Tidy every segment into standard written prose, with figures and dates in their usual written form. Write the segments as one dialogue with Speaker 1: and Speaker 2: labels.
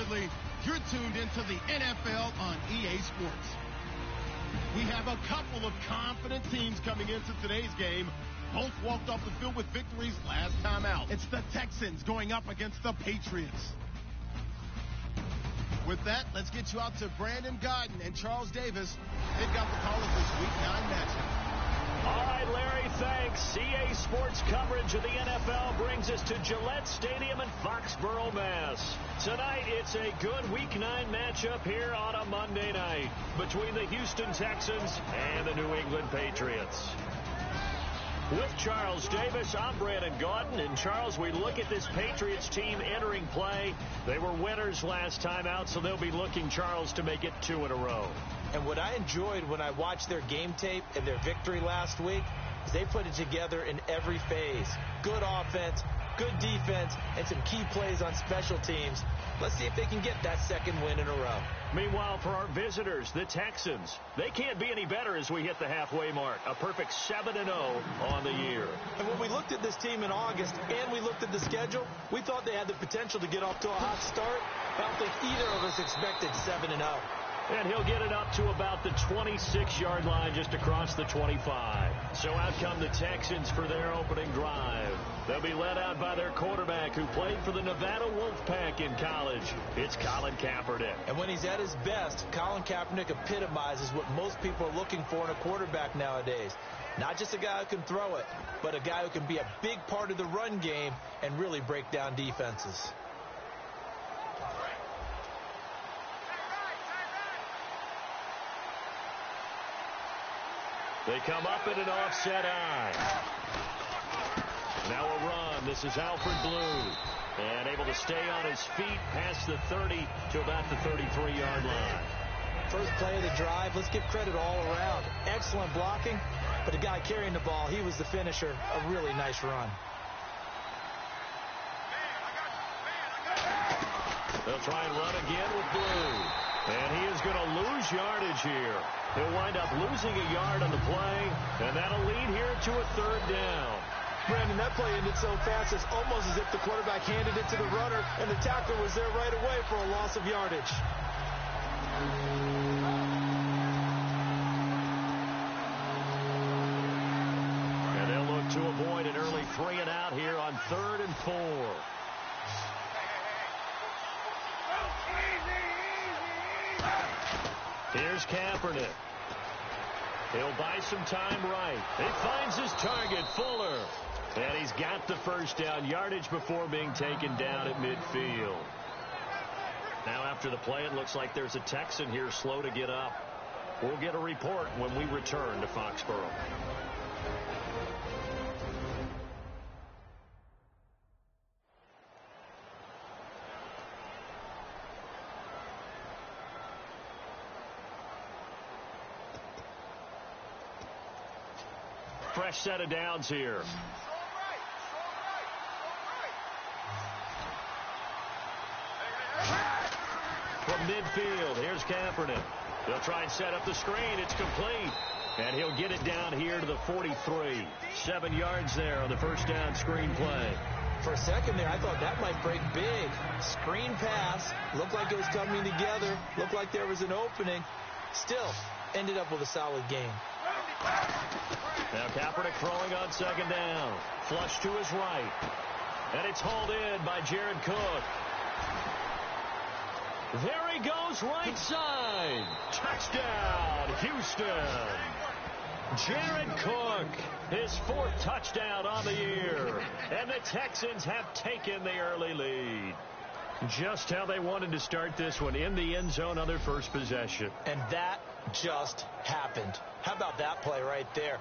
Speaker 1: assuredly, you're tuned into the NFL on EA Sports. We have a couple of confident teams coming into today's game. Both walked off the field with victories last time out. It's the Texans going up against the Patriots. With that, let's get you out to Brandon Godden and Charles Davis. They've got the call of this Week 9 matchup.
Speaker 2: All right, Larry, thanks. EA Sports coverage of the NFL brings us to Gillette Stadium in Foxborough, Mass. Tonight, it's a good Week 9 matchup here on a Monday night between the Houston Texans and the New England Patriots. With Charles Davis, I'm Brandon Gaudin. And, Charles, we look at this Patriots team entering play. They were winners last time out, so they'll be looking, Charles, to make it 2 in a row.
Speaker 3: And what I enjoyed when I watched their game tape and their victory last week is they put it together in every phase. Good offense, good defense, and some key plays on special teams. Let's see if they can get that second win in a row.
Speaker 2: Meanwhile, for our visitors, the Texans, they can't be any better as we hit the halfway mark. A perfect 7-0 on the year.
Speaker 3: And when we looked at this team in August and we looked at the schedule, we thought they had the potential to get off to a hot start. I don't think either of us expected 7-0.
Speaker 2: And he'll get it up to about the 26-yard line just across the 25. So out come the Texans for their opening drive. They'll be led out by their quarterback who played for the Nevada Wolfpack in college. It's Colin Kaepernick.
Speaker 3: And when he's at his best, Colin Kaepernick epitomizes what most people are looking for in a quarterback nowadays. Not just a guy who can throw it, but a guy who can be a big part of the run game and really break down defenses.
Speaker 2: They come up in an offset eye. Now a run. This is Alfred Blue. And able to stay on his feet past the 30 to about the 33-yard line.
Speaker 3: First play of the drive. Let's give credit all around. Excellent blocking. But the guy carrying the ball, he was the finisher. A really nice run.
Speaker 2: They'll try and run again with Blue. And he is going to lose yardage here. He'll wind up losing a yard on the play, and that'll lead here to a 3rd down.
Speaker 3: Brandon, that play ended so fast, it's almost as if the quarterback handed it to the runner, and the tackler was there right away for a loss of yardage.
Speaker 2: And they'll look to avoid an early 3 and out here on 3rd and 4. Here's Kaepernick. He'll buy some time right. He finds his target, Fuller. And he's got the first down, yardage before being taken down at midfield. Now after the play, it looks like there's a Texan here slow to get up. We'll get a report when we return to Foxborough. Fresh set of downs here. From midfield, here's Kaepernick. He'll try and set up the screen. It's complete. And he'll get it down here to the 43. 7 yards there on the first down screen play.
Speaker 3: For a second there, I thought that might break big. Screen pass. Looked like it was coming together. Looked like there was an opening. Still, ended up with a solid game.
Speaker 2: Now Kaepernick throwing on 2nd down. Flush to his right. And it's hauled in by Jared Cook. There he goes right side. Touchdown, Houston. Jared Cook, his 4th touchdown on the year. And the Texans have taken the early lead. Just how they wanted to start this one, in the end zone on their first possession.
Speaker 3: And that just happened. How about that play right there?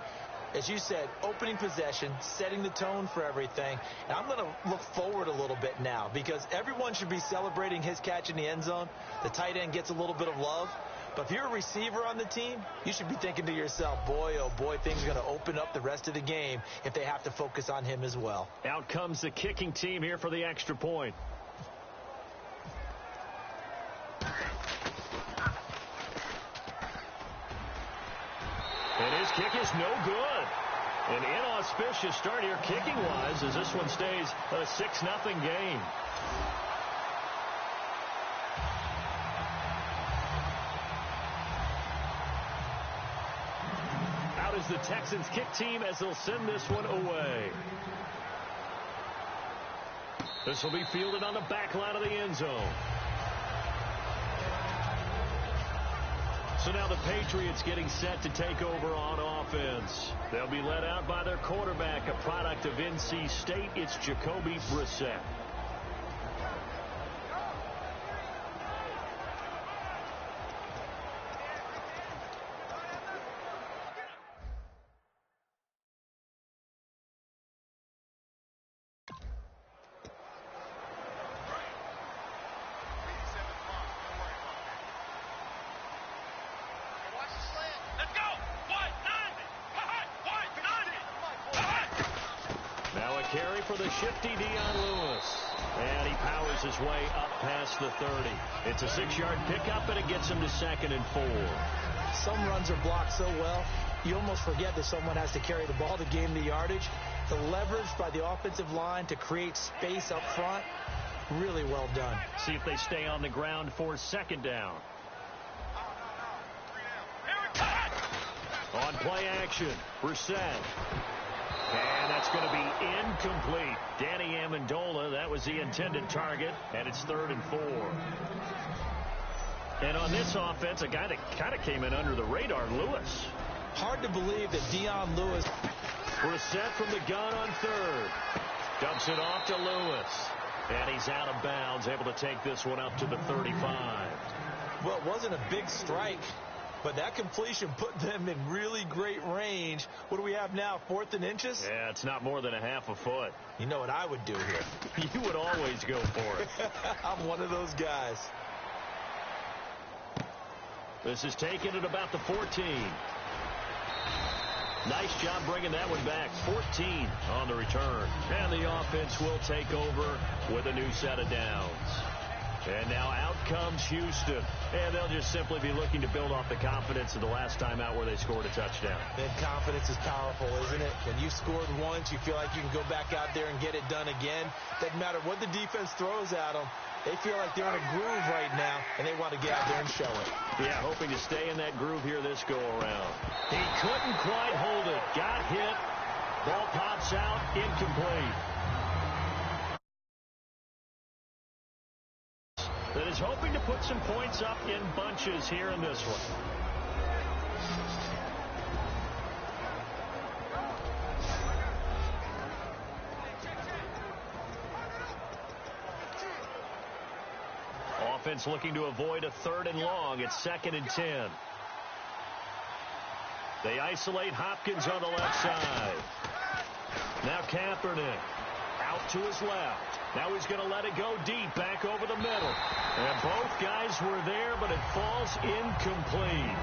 Speaker 3: As you said, opening possession, setting the tone for everything. And I'm going to look forward a little bit now because everyone should be celebrating his catch in the end zone. The tight end gets a little bit of love. But if you're a receiver on the team, you should be thinking to yourself, boy, oh boy, things are going to open up the rest of the game if they have to focus on him as well.
Speaker 2: Out comes the kicking team here for the extra point. And his kick is no good. An inauspicious start here kicking-wise as this one stays a 6-0 game. goes the Texans kick team as they'll send this one away. This will be fielded on the back line of the end zone. So now the Patriots getting set to take over on offense. They'll be led out by their quarterback, a product of NC State. It's Jacoby Brissett. Carry for the shifty Dion Lewis. And he powers his way up past the 30. It's a 6-yard pickup, and it gets him to 2nd and 4.
Speaker 3: Some runs are blocked so well, you almost forget that someone has to carry the ball to gain the yardage. The leverage by the offensive line to create space up front, really well done.
Speaker 2: See if they stay on the ground for 2nd down. On play action, Brissett. And that's going to be incomplete. Danny Amendola, that was the intended target, and it's 3rd and 4. And on this offense, a guy that kind of came in under the radar, Lewis.
Speaker 3: Hard to believe that Dion Lewis.
Speaker 2: Brissett from the gun on 3rd. Dumps it off to Lewis. And he's out of bounds, able to take this one up to the 35.
Speaker 3: Well, it wasn't a big strike, but that completion put them in really great range. What do we have now, 4th and inches?
Speaker 2: Yeah, it's not more than a half a foot.
Speaker 3: You know what I would do here?
Speaker 2: You would always go for it.
Speaker 3: I'm one of those guys.
Speaker 2: This is taken at about the 14. Nice job bringing that one back. 14 on the return. And the offense will take over with a new set of downs. And now out comes Houston. And they'll just simply be looking to build off the confidence of the last time out where they scored a touchdown.
Speaker 3: And confidence is powerful, isn't it? When you scored once, you feel like you can go back out there and get it done again. Doesn't matter what the defense throws at them. They feel like they're in a groove right now, and they want to get out there and show it.
Speaker 2: Yeah, hoping to stay in that groove here this go-around. He couldn't quite hold it. Got hit. Ball pops out. Incomplete. That is hoping to put some points up in bunches here in this one. Offense looking to avoid a 3rd and long. It's 2nd and 10. They isolate Hopkins on the left side. Now Kaepernick out to his left. Now he's going to let it go deep back over the middle. And both guys were there, but it falls incomplete.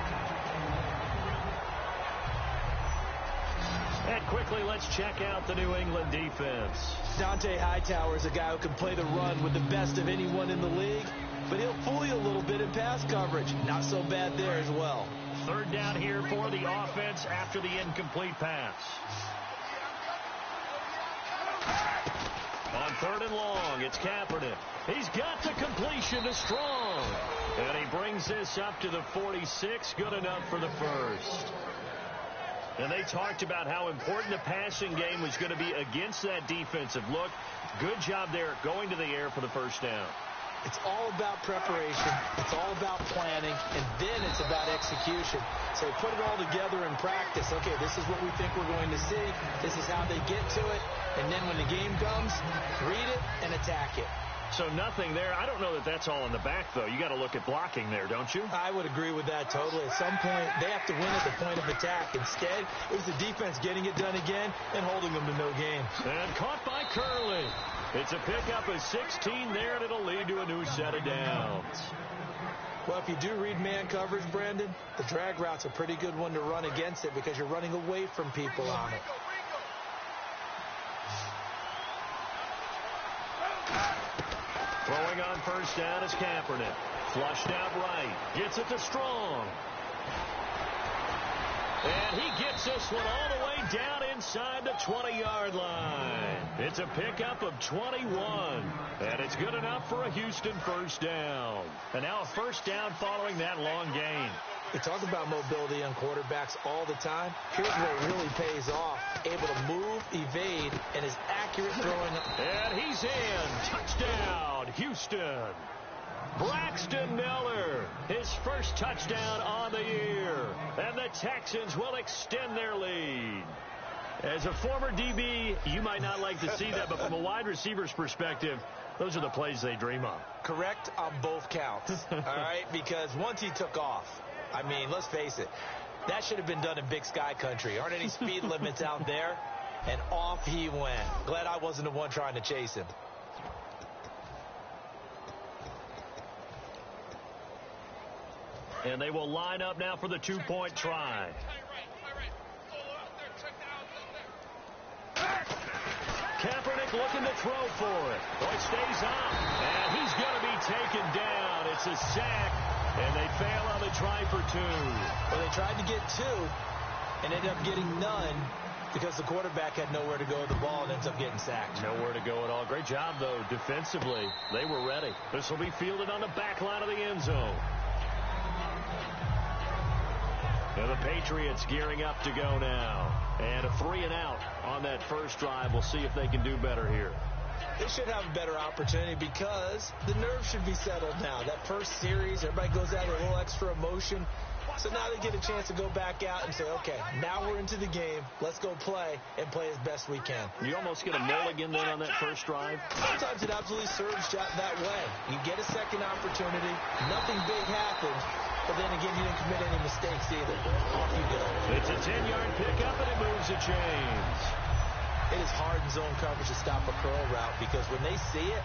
Speaker 2: And quickly, let's check out the New England defense.
Speaker 3: Dante Hightower is a guy who can play the run with the best of anyone in the league, but he'll fool you a little bit in pass coverage. Not so bad there as well.
Speaker 2: 3rd down here for the offense after the incomplete pass. On 3rd and long, it's Kaepernick. He's got the completion to Strong. And he brings this up to the 46. Good enough for the first. And they talked about how important the passing game was going to be against that defensive look. Good job there going to the air for the first down.
Speaker 3: It's all about preparation. It's all about planning. And then it's about execution. So put it all together in practice. Okay, this is what we think we're going to see. This is how they get to it. And then when the game comes, read it and attack it.
Speaker 2: So nothing there. I don't know that that's all in the back, though. You got to look at blocking there, don't you?
Speaker 3: I would agree with that totally. At some point, they have to win at the point of attack. Instead, it was the defense getting it done again and holding them to no gain.
Speaker 2: And caught by Curley. It's a pickup of 16 there, and it'll lead to a new set of downs.
Speaker 3: Well, if you do read man coverage, Brandon, the drag route's a pretty good one to run against it because you're running away from people on it.
Speaker 2: Throwing on 1st down is Kaepernick. Flushed out right. Gets it to Strong. And he gets this one all the way down inside the 20-yard line. It's a pickup of 21. And it's good enough for a Houston 1st down. And now a 1st down following that long gain.
Speaker 3: We talk about mobility on quarterbacks all the time. Here's where it really pays off. Able to move, evade, and is accurate throwing.
Speaker 2: And he's in. Touchdown, Houston. Braxton Miller, his first touchdown on the year. And the Texans will extend their lead. As a former DB, you might not like to see that, but from a wide receiver's perspective, those are the plays they dream of.
Speaker 3: Correct on both counts, all right? Because once he took off, I mean, let's face it, that should have been done in Big Sky country. Aren't any speed limits out there? And off he went. Glad I wasn't the one trying to chase him.
Speaker 2: And they will line up now for the two-point try. Kaepernick looking to throw for it. Boy, stays on. And he's going to be taken down. It's a sack. And they fail on the try for two.
Speaker 3: Well, they tried to get two and ended up getting none because the quarterback had nowhere to go with the ball and ends up getting sacked.
Speaker 2: Nowhere to go at all. Great job, though, defensively. They were ready. This will be fielded on the back line of the end zone. And the Patriots gearing up to go now. And a 3-and-out on that first drive. We'll see if they can do better here.
Speaker 3: They should have a better opportunity because the nerves should be settled now. That first series, everybody goes out with a little extra emotion. So now they get a chance to go back out and say, okay, now we're into the game. Let's go play and play as best we can.
Speaker 2: You almost get a mulligan then on that first drive?
Speaker 3: Sometimes it absolutely serves that way. You get a second opportunity. Nothing big happened. But then again, you didn't commit any mistakes either. Off you go.
Speaker 2: It's a 10-yard pickup, and it moves the chains.
Speaker 3: It is hard in zone coverage to stop a curl route because when they see it,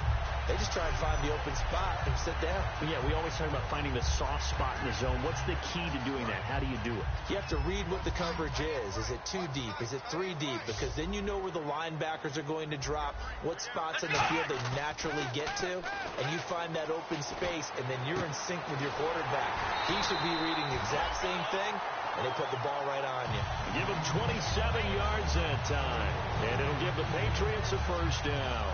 Speaker 3: they just try and find the open spot and sit down.
Speaker 2: Yeah, we always talk about finding the soft spot in the zone. What's the key to doing that? How do you do it?
Speaker 3: You have to read what the coverage is. Is it 2 deep? Is it 3 deep? Because then you know where the linebackers are going to drop, what spots in the field they naturally get to, and you find that open space, and then you're in sync with your quarterback. He should be reading the exact same thing, and they put the ball right on you.
Speaker 2: Give him 27 yards that time, and it'll give the Patriots a first down.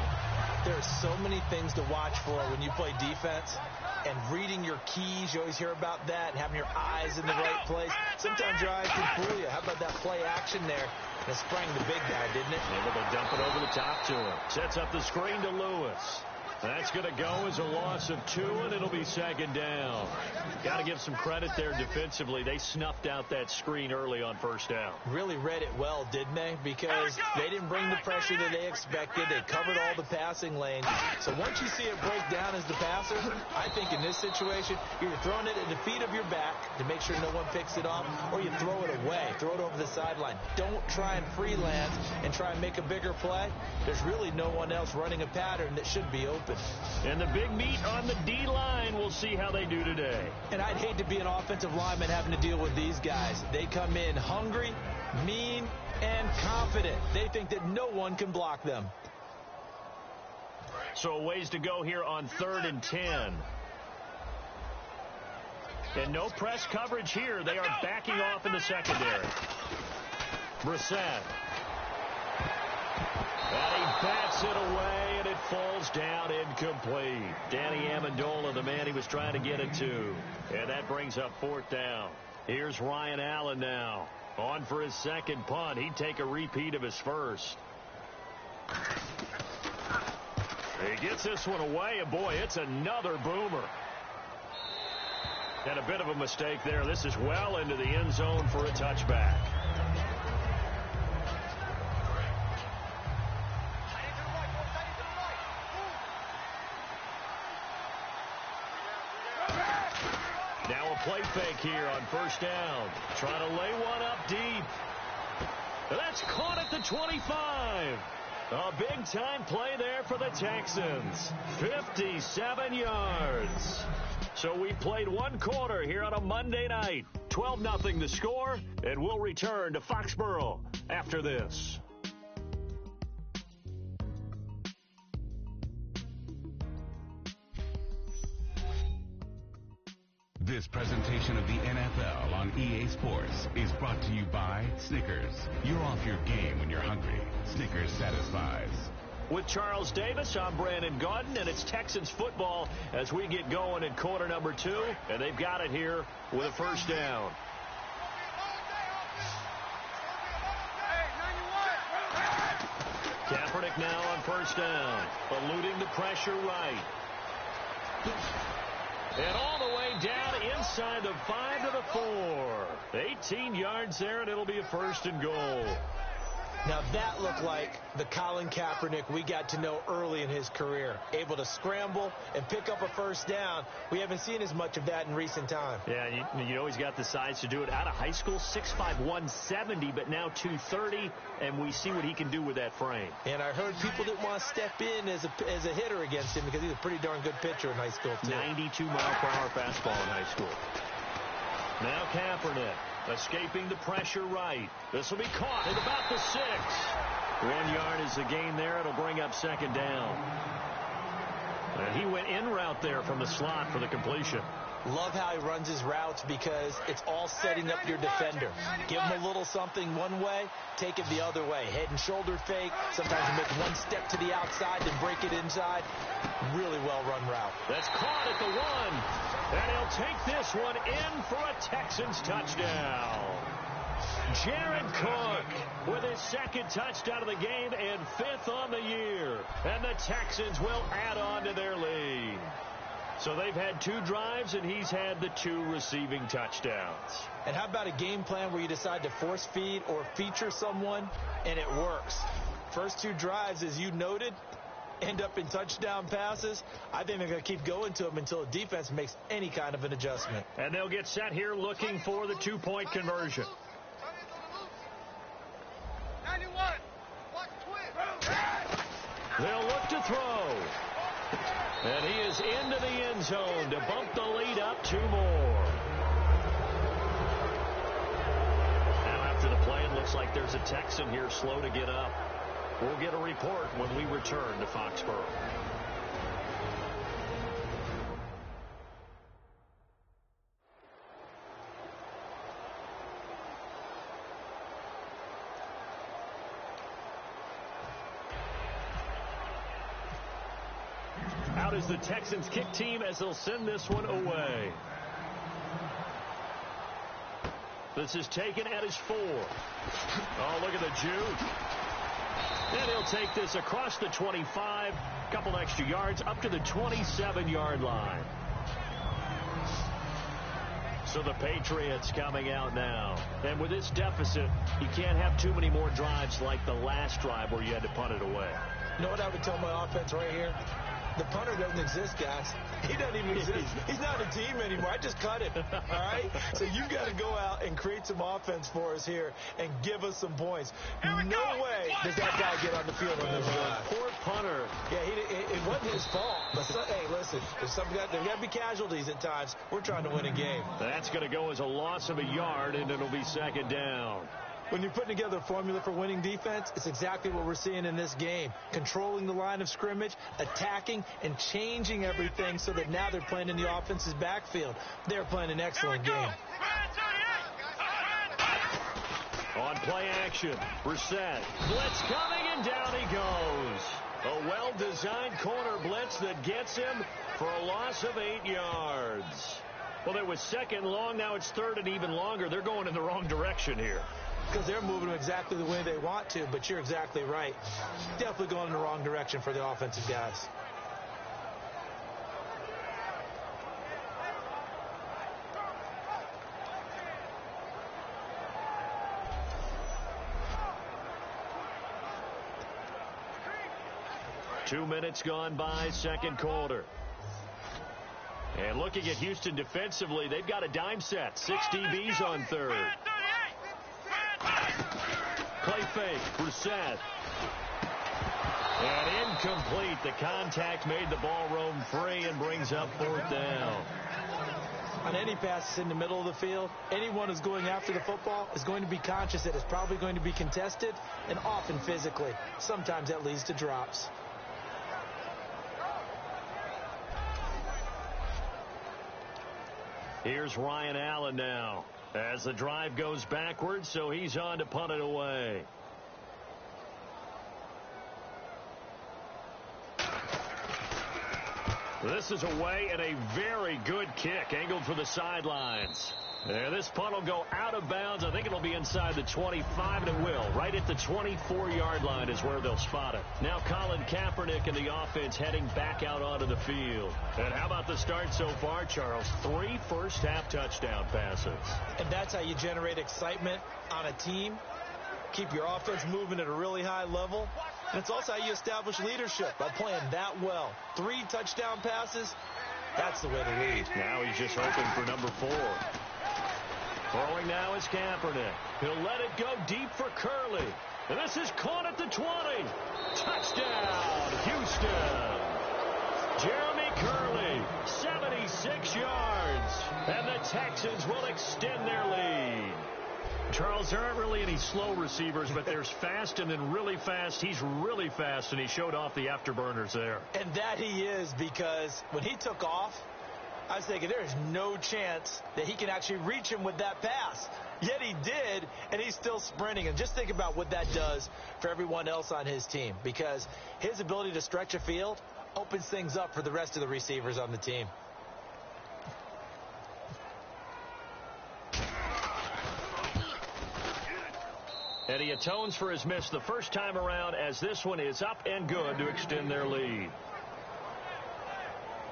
Speaker 3: There are so many things to watch for when you play defense, and reading your keys, you always hear about that, and having your eyes in the right place. Sometimes your eyes can fool you. How about that play action there? That sprang the big guy, didn't it?
Speaker 2: Able to dump it over the top to him. Sets up the screen to Lewis. That's going to go as a loss of 2, and it'll be second down. Got to give some credit there defensively. They snuffed out that screen early on first down.
Speaker 3: Really read it well, didn't they? Because they didn't bring the pressure that they expected. They covered all the passing lanes. So once you see it break down as the passer, I think in this situation, you're throwing it at the feet of your back to make sure no one picks it off, or you throw it away, throw it over the sideline. Don't try and freelance and try and make a bigger play. There's really no one else running a pattern that should be open.
Speaker 2: And the big meat on the D-line, we'll see how they do today.
Speaker 3: And I'd hate to be an offensive lineman having to deal with these guys. They come in hungry, mean, and confident. They think that no one can block them.
Speaker 2: So a ways to go here on 3rd and 10. And no press coverage here. They are backing off in the secondary. Brissett. And he bats it away, and it falls down incomplete. Danny Amendola, the man he was trying to get it to. And that brings up 4th down. Here's Ryan Allen now. On for his second punt. He'd take a repeat of his first. He gets this one away, and boy, it's another boomer. And a bit of a mistake there. This is well into the end zone for a touchback. Now a play fake here on first down. Trying to lay one up deep. That's caught at the 25. A big-time play there for the Texans. 57 yards. So we played one quarter here on a Monday night. 12-0 the score, and we'll return to Foxborough after this.
Speaker 4: This presentation of the NFL on EA Sports is brought to you by Snickers. You're off your game when you're hungry. Snickers satisfies.
Speaker 2: With Charles Davis, I'm Brandon Gaudin, and it's Texans football as we get going in quarter number 2, and they've got it here with a first down. Kaepernick now on first down, eluding the pressure right. And all the way down inside the 5 to the 4. 18 yards there, and it'll be a first and goal.
Speaker 3: Now that looked like the Colin Kaepernick we got to know early in his career. Able to scramble and pick up a first down. We haven't seen as much of that in recent time.
Speaker 2: Yeah, you know he's got the size to do it. Out of high school, 6'5", 170, but now 230, and we see what he can do with that frame.
Speaker 3: And I heard people didn't want to step in as a hitter against him because he's a pretty darn good pitcher in high school, too.
Speaker 2: 92-mile-per-hour fastball in high school. Now Kaepernick. Escaping the pressure right. This will be caught at about the 6. 1 yard is the gain there. It'll bring up second down. And he went in route there from the slot for the completion.
Speaker 3: Love how he runs his routes because it's all setting up your defender. Give him a little something one way, take it the other way. Head and shoulder fake. Sometimes you make one step to the outside, then break it inside. Really well-run route.
Speaker 2: That's caught at the 1. And he'll take this one in for a Texans touchdown. Jared Cook with his second touchdown of the game and 5th on the year. And the Texans will add on to their lead. So they've had 2 drives, and he's had the 2 receiving touchdowns.
Speaker 3: And how about a game plan where you decide to force feed or feature someone, and it works? First 2 drives, as you noted, end up in touchdown passes. I think they're going to keep going to them until the defense makes any kind of an adjustment.
Speaker 2: And they'll get set here looking for the 2-point conversion.
Speaker 5: 91.
Speaker 2: They'll look to throw. And he is into the end zone to bump the lead up 2 more. Now after the play, it looks like there's a Texan here slow to get up. We'll get a report when we return to Foxborough. Out is the Texans kick team as they'll send this one away. This is taken at his 4. Oh, look at the juke. And he'll take this across the 25, a couple extra yards, up to the 27-yard line. So the Patriots coming out now. And with this deficit, you can't have too many more drives like the last drive where you had to punt it away.
Speaker 3: You know what I would tell my offense right here? The punter doesn't exist, guys. He doesn't even exist. He's not a team anymore. I just cut him. All right? So you've got to go out and create some offense for us here and give us some points. No way does that guy get on the field on this drive.
Speaker 2: Poor punter.
Speaker 3: Yeah, it wasn't his fault. But hey, listen, there's got to be casualties at times. We're trying to win a game.
Speaker 2: That's going to go as a loss of a yard, and it'll be second down.
Speaker 3: When you're putting together a formula for winning defense, it's exactly what we're seeing in this game. Controlling the line of scrimmage, attacking, and changing everything so that now they're playing in the offense's backfield. They're playing an excellent game.
Speaker 2: On play action, Brissett. Blitz coming, and down he goes. A well-designed corner blitz that gets him for a loss of 8 yards. Well, it was second long. Now it's third and even longer. They're going in the wrong direction here.
Speaker 3: Because they're moving them exactly the way they want to, but you're exactly right. Definitely going in the wrong direction for the offensive guys.
Speaker 2: Two minutes gone by, second quarter. And looking at Houston defensively, they've got a dime set. 6 DBs on third. Play fake, Brissett. And incomplete. The contact made the ball roam free and brings up 4th down.
Speaker 3: On any passes in the middle of the field, anyone who's going after the football is going to be conscious that it's probably going to be contested and often physically. Sometimes that leads to drops.
Speaker 2: Here's Ryan Allen now as the drive goes backwards, so he's on to punt it away. This is away and a very good kick angled for the sidelines. And this punt will go out of bounds. I think it'll be inside the 25, and it will. Right at the 24-yard line is where they'll spot it. Now Colin Kaepernick and the offense heading back out onto the field. And how about the start so far, Charles? 3 first-half touchdown passes.
Speaker 3: And that's how you generate excitement on a team. Keep your offense moving at a really high level. And it's also how you establish leadership by playing that well. 3 touchdown passes, that's the way to lead.
Speaker 2: Now he's just hoping for number 4. Throwing now is Kaepernick. He'll let it go deep for Curley. And this is caught at the 20. Touchdown, Houston. Jeremy Curley, 76 yards. And the Texans will extend their lead. Charles, there aren't really any slow receivers, but there's fast and then really fast. He's really fast, and he showed off the afterburners there.
Speaker 3: And that he is, because when he took off, I was thinking there is no chance that he can actually reach him with that pass. Yet he did, and he's still sprinting. And just think about what that does for everyone else on his team, because his ability to stretch a field opens things up for the rest of the receivers on the team.
Speaker 2: And he atones for his miss the first time around, as this one is up and good to extend their lead.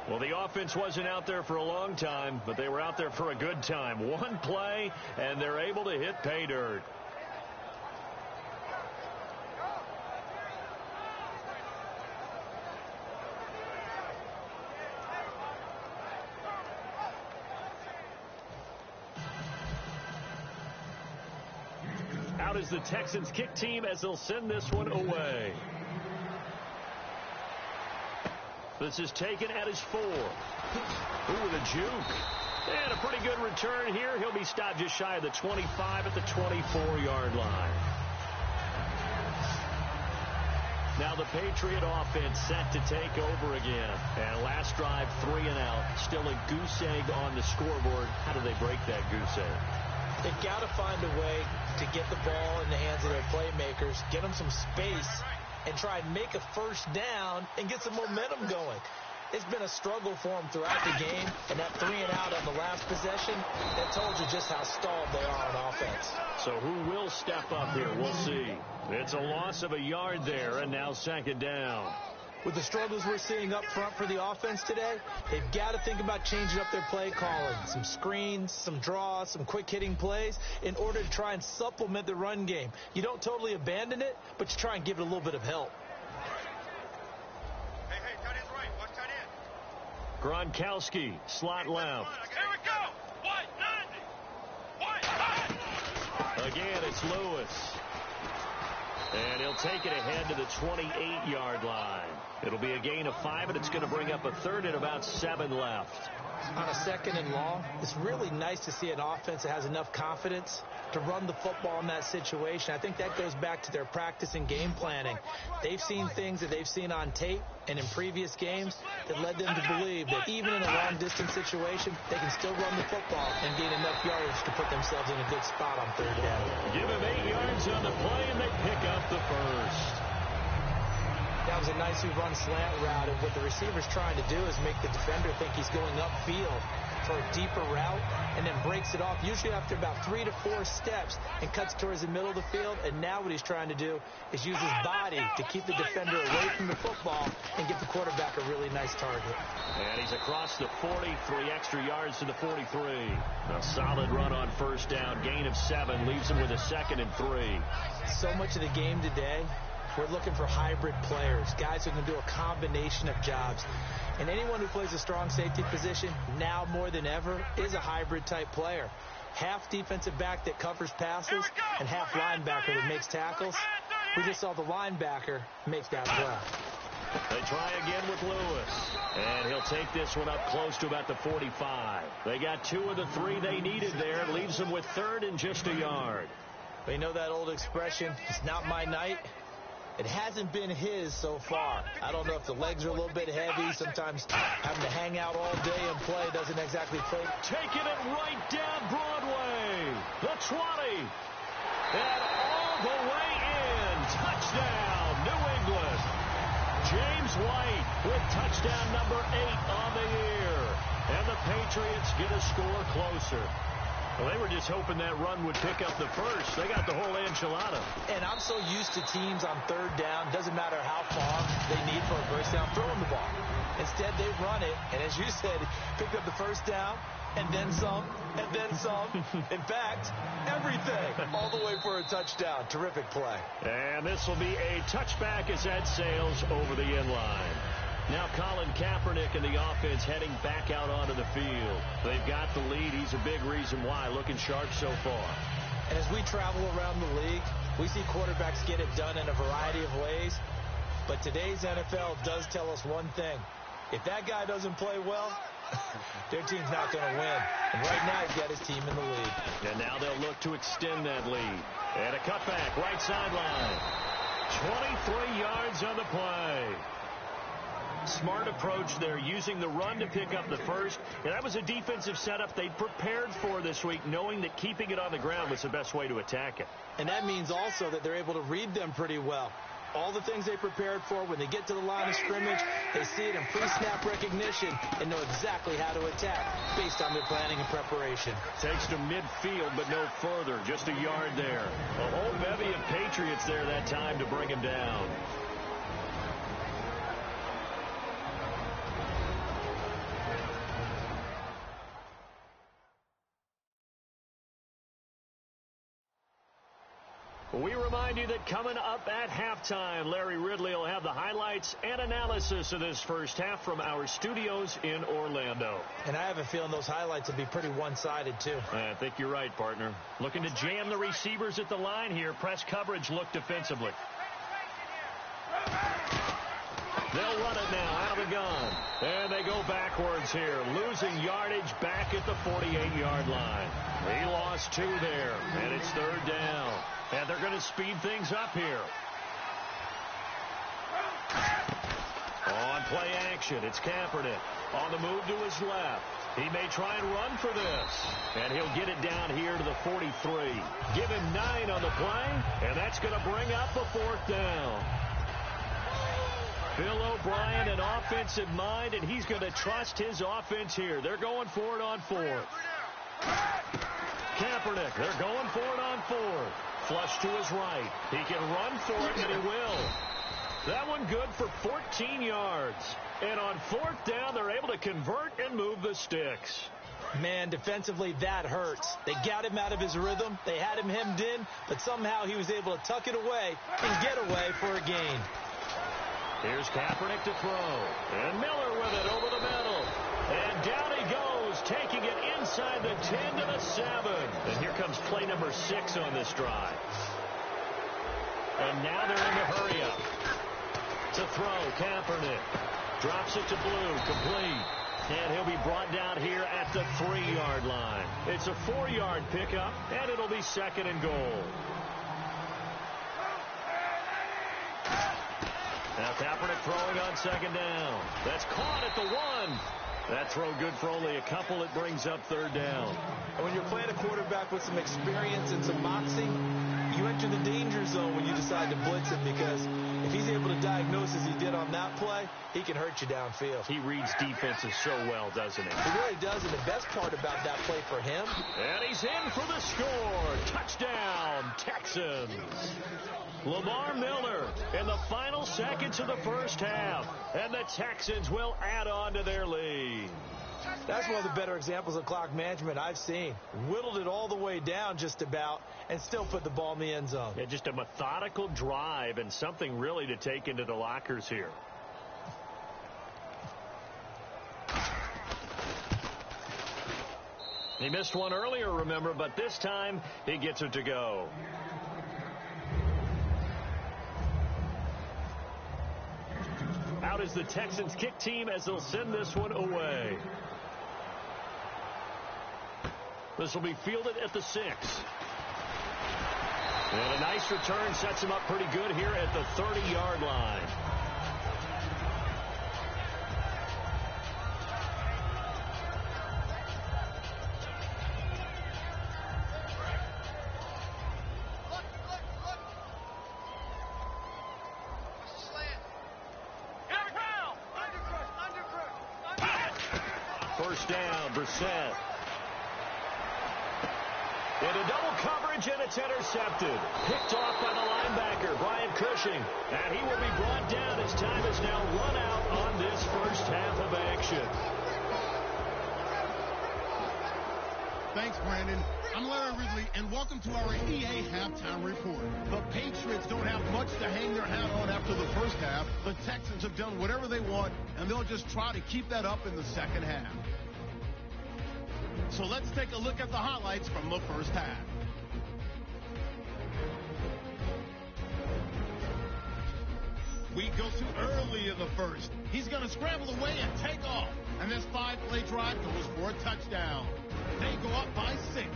Speaker 2: Well, the offense wasn't out there for a long time, but they were out there for a good time. One play, and they're able to hit pay dirt. Out is the Texans kick team as they'll send this one away. This is taken at his 4. Ooh, with a juke. And a pretty good return here. He'll be stopped just shy of the 25 at the 24-yard line. Now the Patriot offense set to take over again. And last drive, 3 and out. Still a goose egg on the scoreboard. How do they break that goose egg?
Speaker 3: They've got to find a way to get the ball in the hands of their playmakers, get them some space, and try and make a first down and get some momentum going. It's been a struggle for them throughout the game, and that 3 and out on the last possession, that told you just how stalled they are on offense.
Speaker 2: So who will step up here? We'll see. It's a loss of a yard there, and now 2nd down.
Speaker 3: With the struggles we're seeing up front for the offense today, they've got to think about changing up their play calling. Some screens, some draws, some quick-hitting plays in order to try and supplement the run game. You don't totally abandon it, but you try and give it a little bit of help.
Speaker 5: Hey, tight end's right. Watch tight end.
Speaker 2: Gronkowski, slot left.
Speaker 5: Here we go. 190.
Speaker 2: Again, it's Lewis. And he'll take it ahead to the 28-yard line. It'll be a gain of 5, and it's going to bring up a 3rd and about 7 left.
Speaker 3: On a 2nd and long, it's really nice to see an offense that has enough confidence to run the football in that situation. I think that goes back to their practice and game planning. They've seen things that they've seen on tape and in previous games that led them to believe that even in a long-distance situation, they can still run the football and gain enough yardage to put themselves in a good spot on 3rd down.
Speaker 2: Give him 8 yards on the play, and they pick up the first.
Speaker 3: That was a nicely run slant route, and what the receiver's trying to do is make the defender think he's going upfield for a deeper route, and then breaks it off, usually after about 3 to 4 steps, and cuts towards the middle of the field. And now what he's trying to do is use his body to keep the defender away from the football and give the quarterback a really nice target.
Speaker 2: And he's across the 40, 3 extra yards to the 43. A solid run on 1st down, gain of 7, leaves him with a 2nd and 3.
Speaker 3: So much of the game today, we're looking for hybrid players, guys who can do a combination of jobs. And anyone who plays a strong safety position, now more than ever, is a hybrid type player. Half defensive back that covers passes and half linebacker that makes tackles. We just saw the linebacker make that play.
Speaker 2: They try again with Lewis. And he'll take this one up close to about the 45. They got 2 of the 3 they needed there. Leaves them with 3rd and just a yard.
Speaker 3: They know that old expression, it's not my night. It hasn't been his so far. I don't know if the legs are a little bit heavy. Sometimes having to hang out all day and play doesn't exactly play.
Speaker 2: Taking it right down Broadway. The 20. And all the way in. Touchdown, New England. James White with touchdown number 8 on the year. And the Patriots get a score closer. Well, they were just hoping that run would pick up the first. They got the whole enchilada.
Speaker 3: And I'm so used to teams on third down, doesn't matter how far they need for a first down, throwing the ball. Instead, they run it, and as you said, picked up the first down, and then some, and then some. In fact, everything, all the way for a touchdown. Terrific play.
Speaker 2: And this will be a touchback as that sails over the end line. Now Colin Kaepernick and the offense heading back out onto the field. They've got the lead. He's a big reason why. Looking sharp so far.
Speaker 3: And as we travel around the league, we see quarterbacks get it done in a variety of ways. But today's NFL does tell us one thing. If that guy doesn't play well, their team's not going to win. And right now, he's got his team in the lead.
Speaker 2: And now they'll look to extend that lead. And a cutback, right sideline. 23 yards on the play. Smart approach there, using the run to pick up the first. And that was a defensive setup they prepared for this week, knowing that keeping it on the ground was the best way to attack it.
Speaker 3: And that means also that they're able to read them pretty well. All the things they prepared for, when they get to the line of scrimmage, they see it in pre-snap recognition and know exactly how to attack based on their planning and preparation.
Speaker 2: Takes to midfield, but no further. Just a yard there. A whole bevy of Patriots there that time to bring him down. We remind you that coming up at halftime, Larry Ridley will have the highlights and analysis of this first half from our studios in Orlando.
Speaker 3: And I have a feeling those highlights will be pretty one-sided, too.
Speaker 2: I think you're right, partner. Looking to jam the receivers at the line here. Press coverage look defensively. They'll run it now out of the gun. And they go backwards here, losing yardage back at the 48-yard line. He lost 2 there, and it's third down. And they're going to speed things up here. On play action, it's Kaepernick. On the move to his left. He may try and run for this. And he'll get it down here to the 43. Give him 9 on the play, and that's going to bring up a 4th down. Bill O'Brien, an offensive mind, and he's going to trust his offense here. They're going for it on 4th. Kaepernick, they're going for it on 4th. Flush to his right. He can run for it, and he will. That one good for 14 yards. And on 4th down, they're able to convert and move the sticks.
Speaker 3: Man, defensively, that hurts. They got him out of his rhythm. They had him hemmed in, but somehow he was able to tuck it away and get away for a gain.
Speaker 2: Here's Kaepernick to throw. And Miller with it over the middle. And down he goes, taking it inside the 10 to the 7. And here comes play number 6 on this drive. And now they're in the hurry-up. To throw, Kaepernick. Drops it to Blue, complete. And he'll be brought down here at the 3-yard line. It's a 4-yard pickup, and it'll be 2nd and goal. Now Kaepernick throwing on 2nd down. That's caught at the 1. That throw good for only a couple. It brings up 3rd down.
Speaker 3: And when you're playing a quarterback with some experience and some moxie, you enter the danger zone when you decide to blitz him, because if he's able to diagnose as he did on that play, he can hurt you downfield.
Speaker 2: He reads defenses so well, doesn't he?
Speaker 3: He really does, and the best part about that play for him.
Speaker 2: And he's in for the score. Touchdown, Texans. Lamar Miller in the final seconds of the first half. And the Texans will add on to their lead.
Speaker 3: That's one of the better examples of clock management I've seen. Whittled it all the way down just about and still put the ball in the end zone.
Speaker 2: Yeah, just a methodical drive and something really to take into the lockers here. He missed one earlier, remember, but this time he gets it to go. Out is the Texans kick team as they'll send this one away. This will be fielded at the 6. And a nice return sets him up pretty good here at the 30-yard line. first down. Brissett. Into double coverage, and it's intercepted. Picked off by the linebacker, Brian Cushing. And he will be brought down as time is now run out on this first half of action.
Speaker 1: Thanks, Brandon. I'm Larry Ridley, and welcome to our EA Halftime Report. The Patriots don't have much to hang their hat on after the first half. The Texans have done whatever they want, and they'll just try to keep that up in the second half. So let's take a look at the highlights from the first half. We go to early in the first. He's going to scramble away and take off. And this 5-play drive goes for a touchdown. They go up by 6.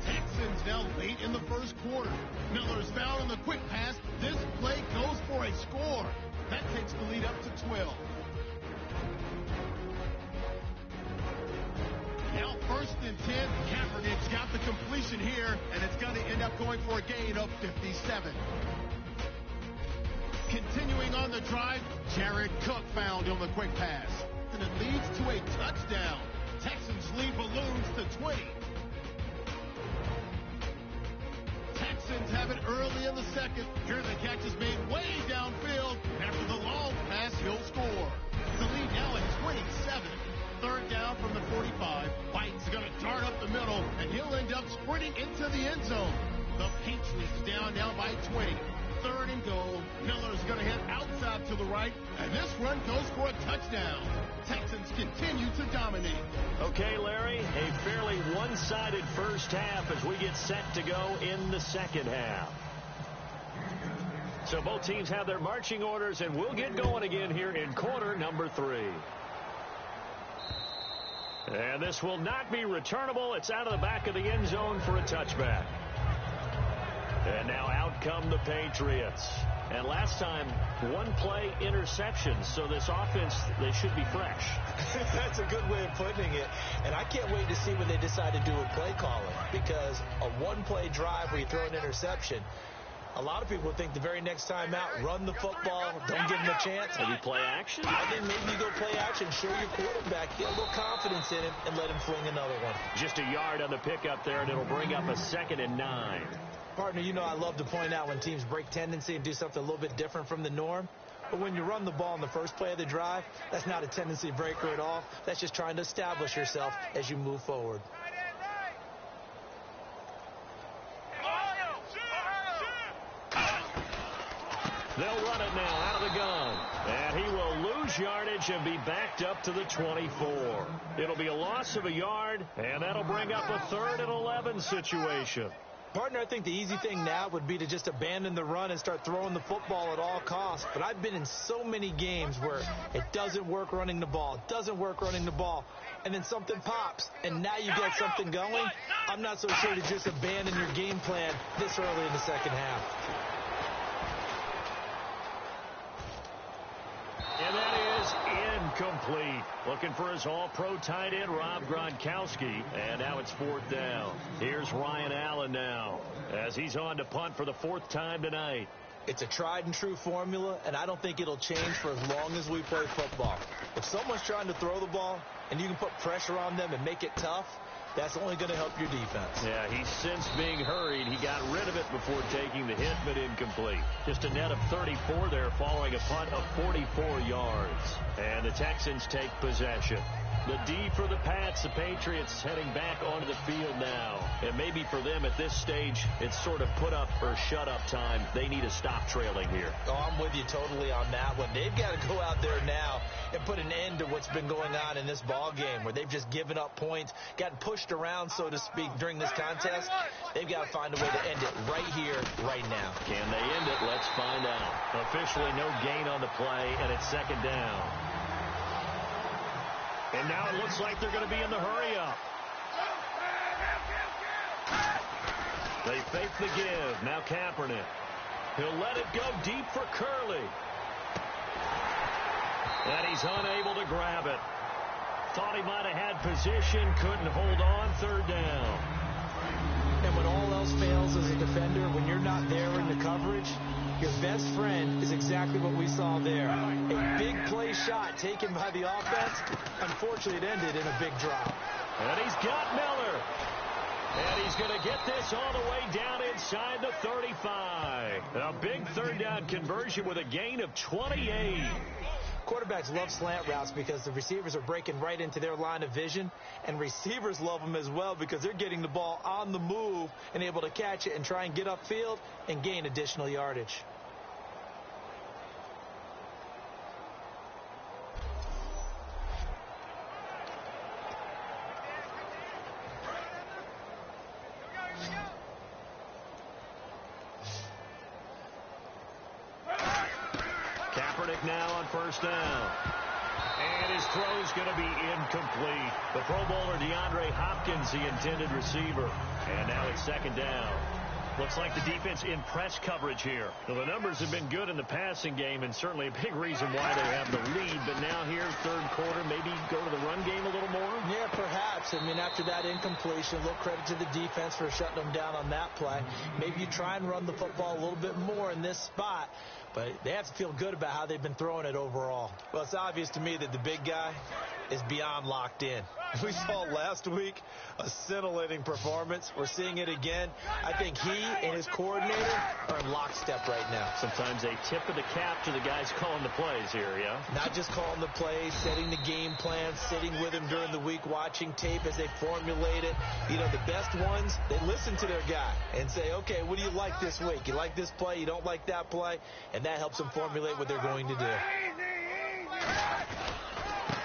Speaker 1: Texans now late in the first quarter. Miller's found on the quick pass. This play goes for a score. That takes the lead up to 12. Now first and 10. Kaepernick's got the completion here, and it's going to end up going for a gain of 57. Continuing on the drive, Jared Cook found on the quick pass. And it leads to a touchdown. Texans lead balloons to 20. Texans have it early in the second. Here the catch is made way downfield. After the long pass, he'll score. The lead now at 27. Third down from the 45. White's going to dart up the middle, and he'll end up sprinting into the end zone. The Patriots down now by 20. Third and goal. Miller's going to hit outside to the right, and this run goes for a touchdown. Texans continue to dominate.
Speaker 2: Okay, Larry, a fairly one-sided first half as we get set to go in the second half. So both teams have their marching orders, and we'll get going again here in quarter number 3. And this will not be returnable. It's out of the back of the end zone for a touchback. And now out come the Patriots. And last time, 1-play interception. So this offense, they should be fresh.
Speaker 3: That's a good way of putting it. And I can't wait to see what they decide to do with play calling. Because a 1-play drive where you throw an interception, a lot of people think the very next time out, run the football, don't give him a chance.
Speaker 2: Maybe play action?
Speaker 3: I think maybe you go play action, show your quarterback, get a little confidence in him, and let him fling another one.
Speaker 2: Just a yard on the pickup there, and it'll bring up a 2nd and 9.
Speaker 3: Partner, you know I love to point out when teams break tendency and do something a little bit different from the norm. But when you run the ball in the first play of the drive, that's not a tendency breaker at all. That's just trying to establish yourself as you move forward.
Speaker 2: They'll run it now out of the gun. And he will lose yardage and be backed up to the 24. It'll be a loss of a yard, and that'll bring up a 3rd and 11 situation.
Speaker 3: Partner, I think the easy thing now would be to just abandon the run and start throwing the football at all costs. But I've been in so many games where it doesn't work running the ball, and then something pops, and now you get something going. I'm not so sure to just abandon your game plan this early in the second half.
Speaker 2: And that is incomplete. Looking for his all-pro tight end, Rob Gronkowski. And now it's 4th down. Here's Ryan Allen now as he's on to punt for the 4th time tonight.
Speaker 3: It's a tried-and-true formula, and I don't think it'll change for as long as we play football. If someone's trying to throw the ball and you can put pressure on them and make it tough, that's only going to help your defense.
Speaker 2: Yeah, he's since being hurried. He got rid of it before taking the hit, but incomplete. Just a net of 34 there following a punt of 44 yards. And the Texans take possession. The D for the Pats, the Patriots heading back onto the field now. And maybe for them at this stage, it's sort of put up or shut up time. They need to stop trailing here.
Speaker 3: Oh, I'm with you totally on that one. They've got to go out there now and put an end to what's been going on in this ball game where they've just given up points, gotten pushed around, so to speak, during this contest. They've got to find a way to end it right here, right now.
Speaker 2: Can they end it? Let's find out. Officially no gain on the play, and it's 2nd down. And now it looks like they're going to be in the hurry-up. They fake the give. Now Kaepernick. He'll let it go deep for Curley. And he's unable to grab it. Thought he might have had position. Couldn't hold on. 3rd down.
Speaker 3: And when all else fails as a defender, when you're not there in the coverage, your best friend is exactly what we saw there. A big play shot taken by the offense. Unfortunately, it ended in a big drop.
Speaker 2: And he's got Miller. And he's going to get this all the way down inside the 35. A big third down conversion with a gain of 28.
Speaker 3: Quarterbacks love slant routes because the receivers are breaking right into their line of vision, and receivers love them as well because they're getting the ball on the move and able to catch it and try and get upfield and gain additional yardage.
Speaker 2: Now on first down. And his throw's going to be incomplete. The Pro Bowler DeAndre Hopkins, the intended receiver. And now it's second down. Looks like the defense in press coverage here. Well, the numbers have been good in the passing game, and certainly a big reason why they have the lead. But now here, third quarter, maybe go to the run game a little more?
Speaker 3: Yeah, perhaps. I mean, after that incompletion, a little credit to the defense for shutting them down on that play. Maybe you try and run the football a little bit more in this spot. But they have to feel good about how they've been throwing it overall. Well, it's obvious to me that the big guy is beyond locked in. We saw last week a scintillating performance. We're seeing it again. I think he and his coordinator are in lockstep right now.
Speaker 2: Sometimes a tip of the cap to the guys calling the plays here, yeah?
Speaker 3: Not just calling the plays, setting the game plan, sitting with him during the week, watching tape as they formulate it. You know, the best ones, they listen to their guy and say, okay, what do you like this week? You like this play? You don't like that play? And that helps them formulate what they're going to do.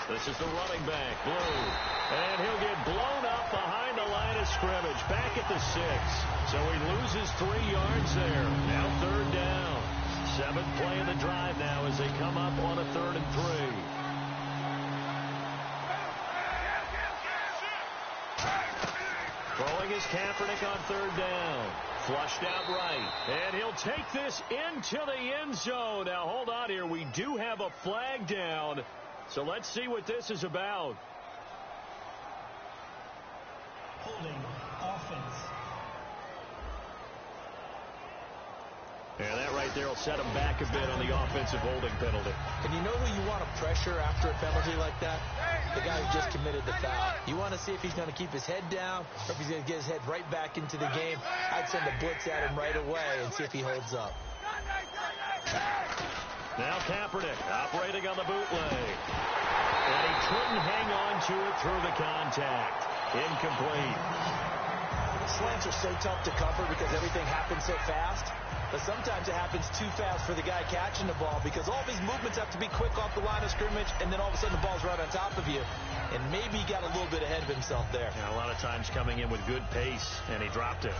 Speaker 2: This is the running back, Blue. And he'll get blown up behind the line of scrimmage, back at the 6. So he loses 3 yards there. Now third down. 7th play of the drive now as they come up on a 3rd and 3. Throwing is Kaepernick on third down. Flushed out right. And he'll take this into the end zone. Now, hold on here. We do have a flag down. So let's see what this is about.
Speaker 3: Holding offense.
Speaker 2: Yeah, that right there will set him back a bit on the offensive holding penalty.
Speaker 3: And you know who you want to pressure after a penalty like that? The guy who just committed the foul. You want to see if he's going to keep his head down or if he's going to get his head right back into the game. I'd send a blitz at him right away and see if he holds up.
Speaker 2: Now Kaepernick operating on the bootleg. And he couldn't hang on to it through the contact. Incomplete.
Speaker 3: Slants are so tough to cover because everything happens so fast. But sometimes it happens too fast for the guy catching the ball because all of his movements have to be quick off the line of scrimmage, and then all of a sudden the ball's right on top of you. And maybe he got a little bit ahead of himself there.
Speaker 2: Yeah, a lot of times coming in with good pace, and he dropped it.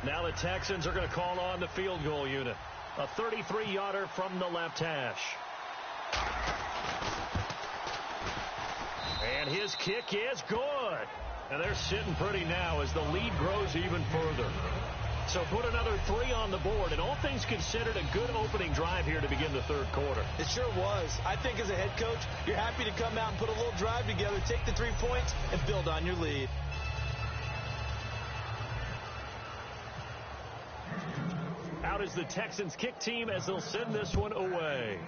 Speaker 2: Now the Texans are going to call on the field goal unit. A 33-yarder from the left hash. And his kick is good. And they're sitting pretty now as the lead grows even further. So put another 3 on the board. And all things considered, a good opening drive here to begin the third quarter.
Speaker 3: It sure was. I think as a head coach, you're happy to come out and put a little drive together, take the 3 points, and build on your lead.
Speaker 2: Out is the Texans kick team as they'll send this one away.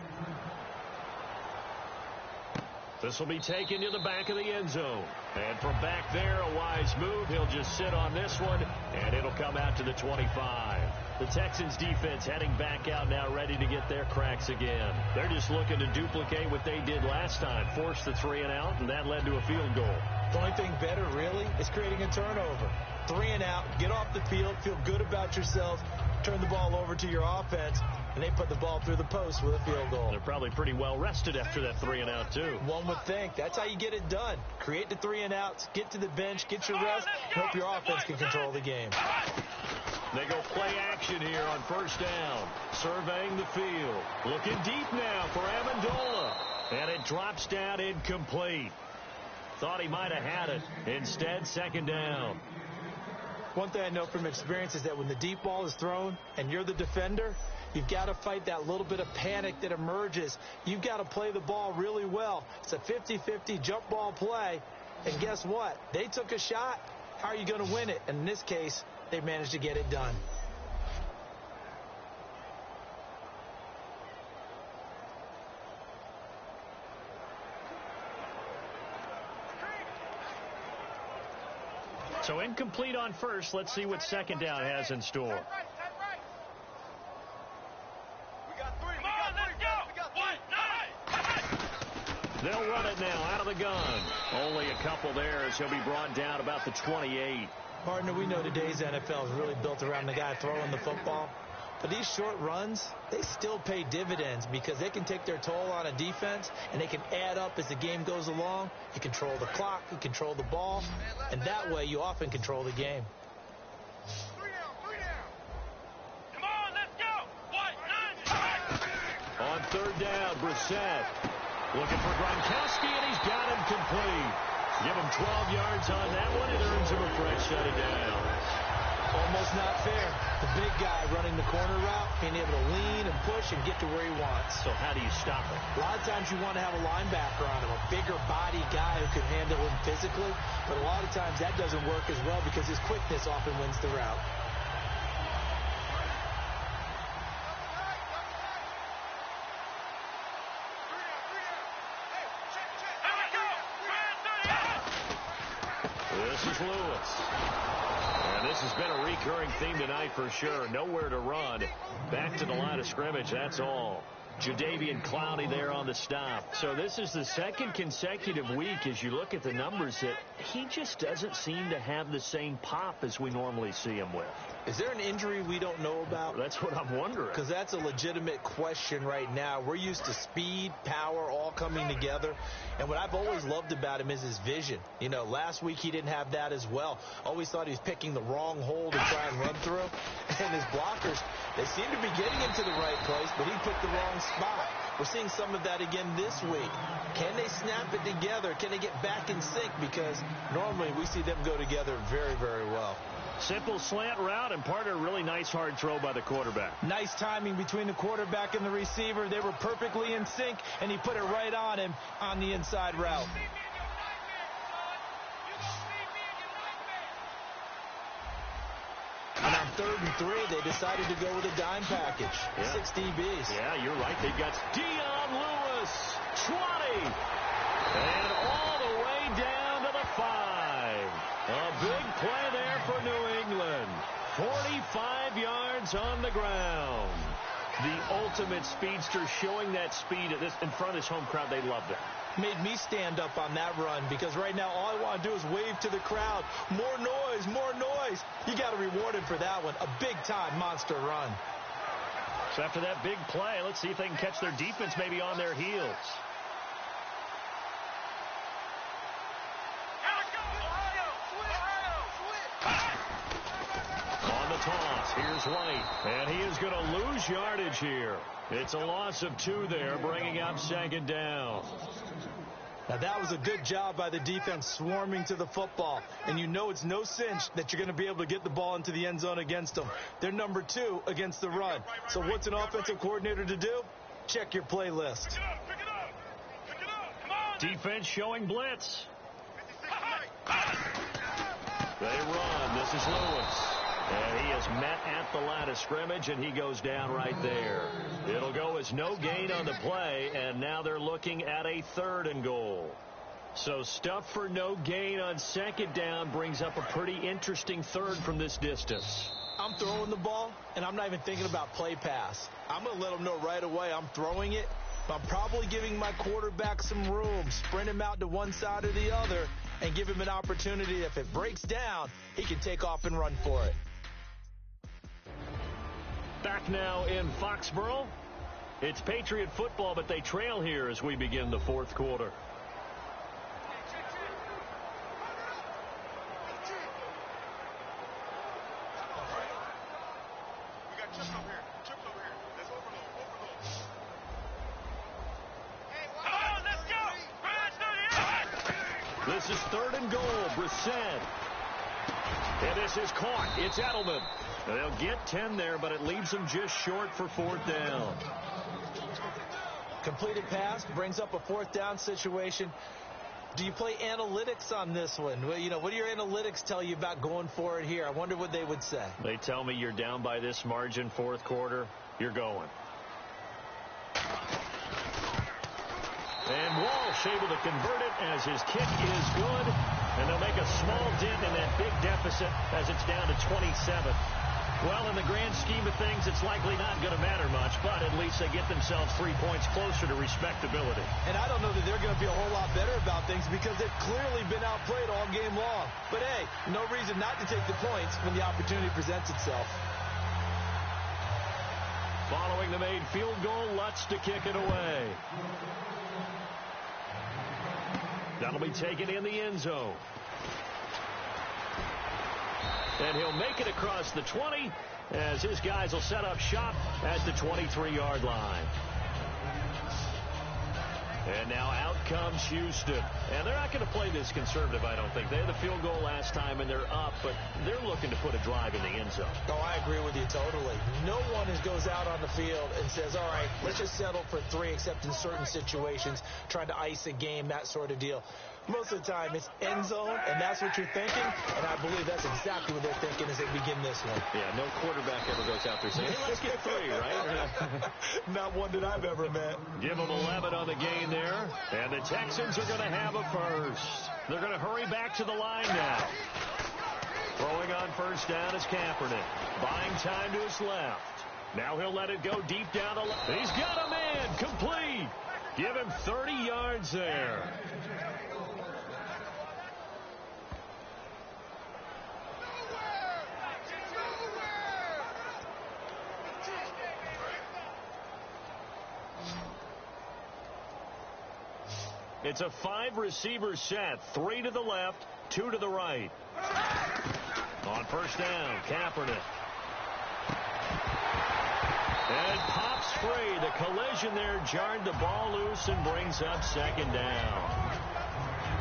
Speaker 2: This will be taken to the back of the end zone. And from back there, a wise move. He'll just sit on this one, and it'll come out to the 25. The Texans defense heading back out now, ready to get their cracks again. They're just looking to duplicate what they did last time, force the 3 and out, and that led to a field goal.
Speaker 3: The only thing better, really, is creating a turnover. 3 and out, get off the field, feel good about yourself, turn the ball over to your offense, and they put the ball through the post with a field goal.
Speaker 2: They're probably pretty well rested after that 3 and out, too.
Speaker 3: One would think. That's how you get it done. Create the 3 and outs, get to the bench, get your rest, and hope your offense can control the game.
Speaker 2: They go play action here on first down. Surveying the field. Looking deep now for Amendola. And it drops down incomplete. Thought he might have had it. Instead, second down.
Speaker 3: One thing I know from experience is that when the deep ball is thrown and you're the defender, you've got to fight that little bit of panic that emerges. You've got to play the ball really well. It's a 50-50 jump ball play. And guess what? They took a shot. How are you going to win it? And in this case, they managed to get it done.
Speaker 2: So incomplete on first. Let's see what second down has in store. They'll run it now out of the gun. Only a couple there as he'll be brought down about the 28.
Speaker 3: Partner, we know today's NFL is really built around the guy throwing the football. But these short runs, they still pay dividends because they can take their toll on a defense and they can add up as the game goes along. You control the clock, you control the ball, and that way you often control the game.
Speaker 5: Come on, let's go.
Speaker 2: On third down, Brissett looking for Gronkowski, and he's got him complete. Give him 12 yards on that one. It earns him a fresh set of downs.
Speaker 3: Almost not fair. The big guy running the corner route, being able to lean and push and get to where he wants.
Speaker 2: So how do you stop it?
Speaker 3: A lot of times you want to have a linebacker on him, a bigger body guy who can handle him physically. But a lot of times that doesn't work as well because his quickness often wins the route.
Speaker 2: This is Lewis. And this has been a recurring theme tonight for sure. Nowhere to run. Back to the line of scrimmage, that's all. Jadeveon Clowney there on the stop. So this is the second consecutive week as you look at the numbers that he just doesn't seem to have the same pop as we normally see him with.
Speaker 3: Is there an injury we don't know about?
Speaker 2: That's what I'm wondering.
Speaker 3: Because that's a legitimate question right now. We're used to speed, power, all coming together. And what I've always loved about him is his vision. You know, last week he didn't have that as well. Always thought he was picking the wrong hole to try and run through. And his blockers, they seem to be getting into the right place, but he picked the wrong spot. We're seeing some of that again this week. Can they snap it together? Can they get back in sync? Because normally we see them go together very, very well.
Speaker 2: Simple slant route, and part of a really nice hard throw by the quarterback.
Speaker 3: Nice timing between the quarterback and the receiver. They were perfectly in sync, and he put it right on him on the inside route. And on 3rd and 3, they decided to go with a dime package. Yeah. 6 DBs.
Speaker 2: Yeah, you're right. They've got Dion Lewis, 20. And all the way down to the 5. A big play there for New England. 45 yards on the ground. The ultimate speedster showing that speed at this in front of his home crowd. They loved it.
Speaker 3: Made me stand up on that run because right now all I want to do is wave to the crowd. More noise, more noise. You got to reward him for that one. A big-time monster run.
Speaker 2: So after that big play, let's see if they can catch their defense maybe on their heels. On the toss, here's White. And he is going to lose yardage here. It's a loss of 2 there, bringing up 2nd down.
Speaker 3: Now, that was a good job by the defense swarming to the football. And you know it's no cinch that you're going to be able to get the ball into the end zone against them. They're number 2 against the run. So what's an offensive coordinator to do? Check your play list.
Speaker 2: Defense showing blitz. They run. This is Lewis. And he is met at the line of scrimmage, and he goes down right there. It'll go as no gain on the play, and now they're looking at a 3rd and goal. So stuff for no gain on 2nd down brings up a pretty interesting 3rd from this distance.
Speaker 3: I'm throwing the ball, and I'm not even thinking about play pass. I'm going to let them know right away I'm throwing it, but I'm probably giving my quarterback some room, sprint him out to one side or the other, and give him an opportunity. If it breaks down, he can take off and run for it.
Speaker 2: Back now in Foxborough. It's Patriot football, but they trail here as we begin the 4th quarter. This is 3rd and goal. Brissett. And this is caught. It's Edelman. They'll get 10 there, but it leaves them just short for 4th down.
Speaker 3: Completed pass brings up a 4th down situation. Do you play analytics on this one? Well, what do your analytics tell you about going for it here? I wonder what they would say.
Speaker 2: They tell me you're down by this margin fourth quarter, you're going. And Walsh able to convert it as his kick is good. And they'll make a small dent in that big deficit as it's down to 27. Well, in the grand scheme of things, it's likely not going to matter much, but at least they get themselves 3 points closer to respectability.
Speaker 3: And I don't know that they're going to feel a whole lot better about things because they've clearly been outplayed all game long. But, hey, no reason not to take the points when the opportunity presents itself.
Speaker 2: Following the made field goal, Lutz to kick it away. That'll be taken in the end zone. And he'll make it across the 20 as his guys will set up shop at the 23-yard line. And now out comes Houston. And they're not going to play this conservative, I don't think. They had the field goal last time, and they're up, but they're looking to put a drive in the end zone.
Speaker 3: Oh, I agree with you totally. No one goes out on the field and says, all right, let's just settle for 3, except in certain situations, trying to ice a game, that sort of deal. Most of the time, it's end zone, and that's what you're thinking, and I believe that's exactly what they're thinking as they begin this one.
Speaker 2: Yeah, no quarterback ever goes out there saying, hey, let's get 3, right?
Speaker 3: Not one that I've ever met.
Speaker 2: Give them 11 on the gain there, and the Texans are going to have a first. They're going to hurry back to the line now. Throwing on first down is Kaepernick. Buying time to his left. Now he'll let it go deep down the left. He's got a man complete. Give him 30 yards there. It's a 5-receiver set. 3 to the left, 2 to the right. On first down, Kaepernick. And pops free. The collision there jarred the ball loose and brings up second down.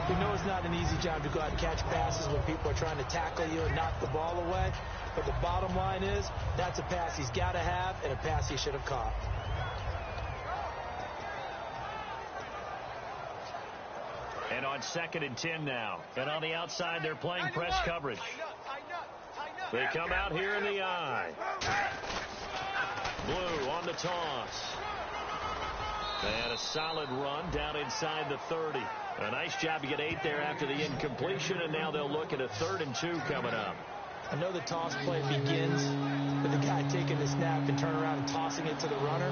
Speaker 3: We know it's not an easy job to go out and catch passes when people are trying to tackle you and knock the ball away. But the bottom line is, that's a pass he's got to have and a pass he should have caught.
Speaker 2: And on 2nd and 10 now. And on the outside, they're playing press coverage. They come out here in the eye. Blue on the toss. And a solid run down inside the 30. A nice job to get 8 there after the incompletion, and now they'll look at a 3rd and 2 coming up.
Speaker 3: I know the toss play begins with the guy taking the snap and turning around and tossing it to the runner.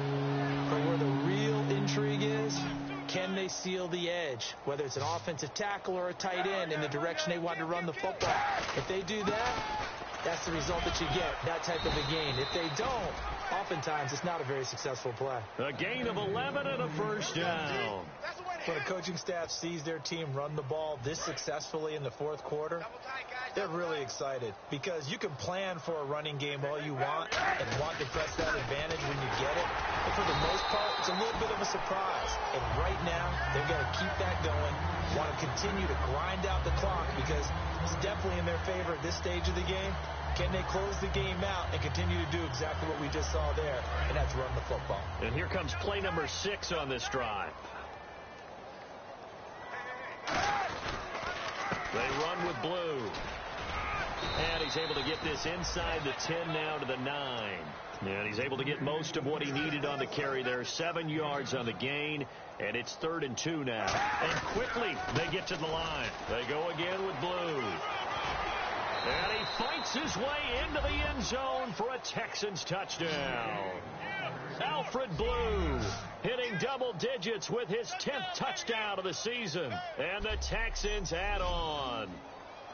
Speaker 3: But where the real intrigue is, can they seal the edge, whether it's an offensive tackle or a tight end in the direction they want to run the football? If they do that, that's the result that you get, that type of a gain. If they don't, oftentimes it's not a very successful play.
Speaker 2: A gain of 11 and a first down.
Speaker 3: When a coaching staff sees their team run the ball this successfully in the fourth quarter, they're really excited because you can plan for a running game all you want and want to press that advantage when you get it. But for the most part, it's a little bit of a surprise. And right now, they've got to keep that going, want to continue to grind out the clock because it's definitely in their favor at this stage of the game. Can they close the game out and continue to do exactly what we just saw there, and that's run the football?
Speaker 2: And here comes play number 6 on this drive. They run with Blue. And he's able to get this inside the 10 now to the 9. And he's able to get most of what he needed on the carry there. 7 yards on the gain. And it's 3rd and 2 now. And quickly they get to the line. They go again with Blue. And he fights his way into the end zone for a Texans touchdown. Alfred Blue hitting double digits with his 10th touchdown of the season. And the Texans add on.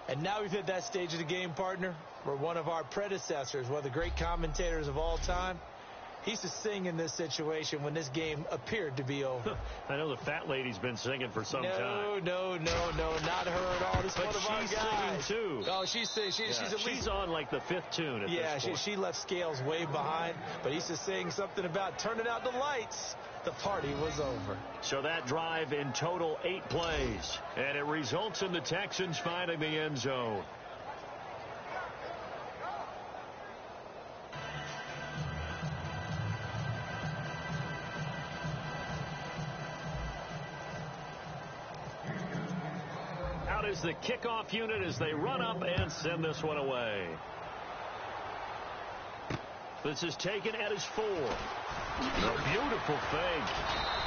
Speaker 3: And now we've hit that stage of the game, partner, where one of our predecessors, one of the great commentators of all time, he used to sing in this situation when this game appeared to be over.
Speaker 2: I know the fat lady's been singing for some time.
Speaker 3: No, not her at all. This is one of our guys.
Speaker 2: She's singing too.
Speaker 3: Oh, she's singing. She's
Speaker 2: on like the 5th tune at this point.
Speaker 3: She left Scales way behind, but he used to sing something about turning out the lights. The party was over.
Speaker 2: So that drive in total 8 plays, and it results in the Texans finding the end zone. out is the kickoff unit as they run up and send this one away. This is taken at his 4. A beautiful fake.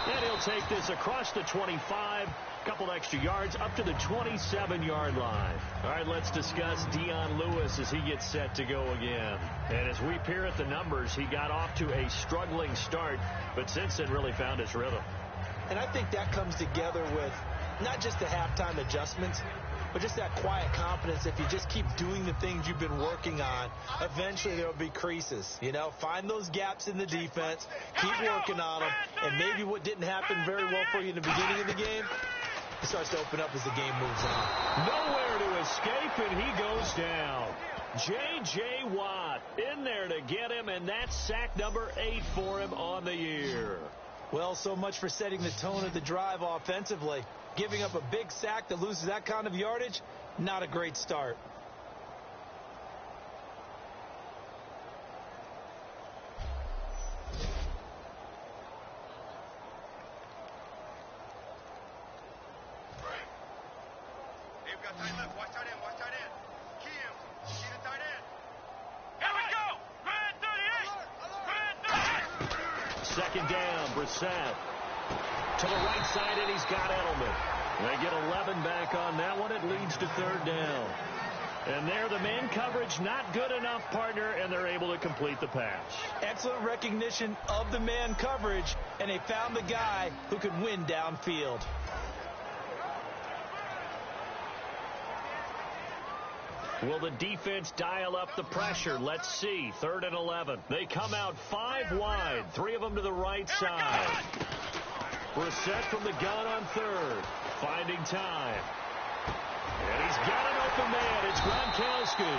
Speaker 2: And he'll take this across the 25. Couple extra yards up to the 27-yard line. All right, let's discuss Dion Lewis as he gets set to go again. And as we peer at the numbers, he got off to a struggling start, but since then really found his rhythm.
Speaker 3: And I think that comes together with not just the halftime adjustments, but just that quiet confidence. If you just keep doing the things you've been working on, eventually there will be creases. You know, find those gaps in the defense, keep working on them, and maybe what didn't happen very well for you in the beginning of the game, it starts to open up as the game moves on.
Speaker 2: Nowhere to escape, and he goes down. J.J. Watt in there to get him, and that's sack number 8 for him on the year.
Speaker 3: Well, so much for setting the tone of the drive offensively. Giving up a big sack that loses that kind of yardage, not a great start.
Speaker 5: They've got tight left. Watch tight end. Watch tight end. Key him. Key the tight end. Here we go. Red 38. Red 38.
Speaker 2: Second down, Brissett. To the right side, and he's got Edelman. They get 11 back on that one. It leads to third down. And there, the man coverage not good enough, partner, and they're able to complete the pass.
Speaker 3: Excellent recognition of the man coverage, and they found the guy who could win downfield.
Speaker 2: Will the defense dial up the pressure? Let's see. 3rd and 11. They come out 5 wide. 3 of them to the right side. Brissett from the gun on 3rd. Finding time. And he's got an open man. It's Gronkowski.